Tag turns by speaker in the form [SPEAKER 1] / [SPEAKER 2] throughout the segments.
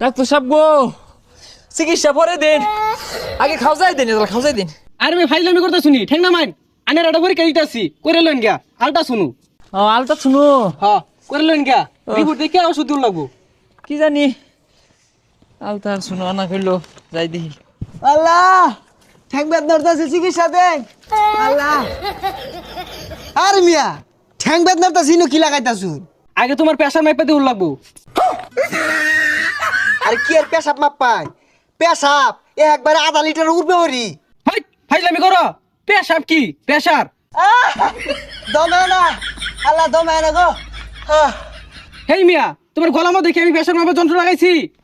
[SPEAKER 1] Doctor সাহেব গো, চিকিৎসা পরে দিন, আগে খাওয়াই দিন, খাওয়াই দিন।
[SPEAKER 2] আরে আমি ফাইজলামি করতে শুনি ঠেক না মাইন আনের একটা পরীক্ষা দিতেছি করে লইন গিয়া আলটা শুনু।
[SPEAKER 1] আলটা শুনো।
[SPEAKER 2] হ্যাঁ করে লইন গিয়া রিপোর্ট দেখে ওষুধ দিন লাগবো।
[SPEAKER 1] কি জানি আলতা শুনো না করলো, যাই দেখি।
[SPEAKER 3] আল্লাহ ঠ্যাং বেদনার চিকিৎসা দেন আল্লাহ। আর মিয়া ঠ্যাং বেদনার চিনো কি লাগাইতাছুন?
[SPEAKER 2] আগে তোমার প্রেসার মাইপা দিউল লাগবো।
[SPEAKER 3] আর কি আর পেশাব মাপ পাই? পেশাব একবারে আধা লিটার উঠবে হরি।
[SPEAKER 2] হাই ফাইজলামি করো, প্রেসার কি প্রেসার?
[SPEAKER 3] দমে না আল্লাহ, দমে না গো।
[SPEAKER 2] হেই মিয়া তোমার গলার মধ্যে দেখি আমি প্রেসার মাপার যন্ত্র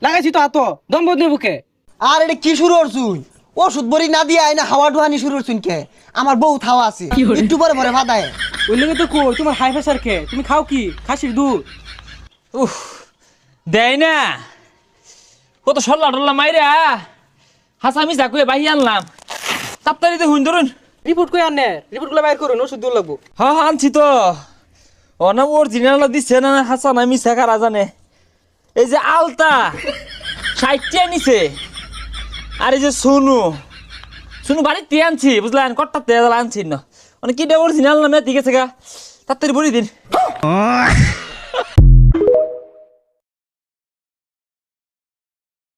[SPEAKER 2] লাগাইছি তো হাত দম বদ বুকে।
[SPEAKER 3] আর এটা কি শুরু করছুন? ওষুধ বড়ি না দিয়ে আইনা হাওয়া ডুহানি শুরু করছুন কে? আমার বউ থাওয়া আছে, একটু পরে পরে ভাদায়।
[SPEAKER 2] ওই লেগে তো কই তোমার হাই প্রেসার কে? তুমি খাও কি খাসির দুধ?
[SPEAKER 1] উফ, দেয় না কত সল্লা টল্লা মাইরা হাসা আমি যাকুয়ে বাহি আনলাম, তাড়াতাড়ি হুন ধরুন।
[SPEAKER 2] রিপোর্ট কই আনে? রিপোর্ট গুলো বাইর করুন, ওষুধ দিউল লাগবো।
[SPEAKER 1] হ্যাঁ আনছি তো। অনাম অরিজিনাল দিচ্ছে না হাসা না মিশা কারা জানে। এই যে আলতা 60 নিছে, আর এই যে সোনু বাড়িতে আনছি বুঝলেন, কট্টা তেল আনছি না মানে কি অরিজিনাল না ঠিক আছে গা, তাড়াতাড়ি বলি দিন।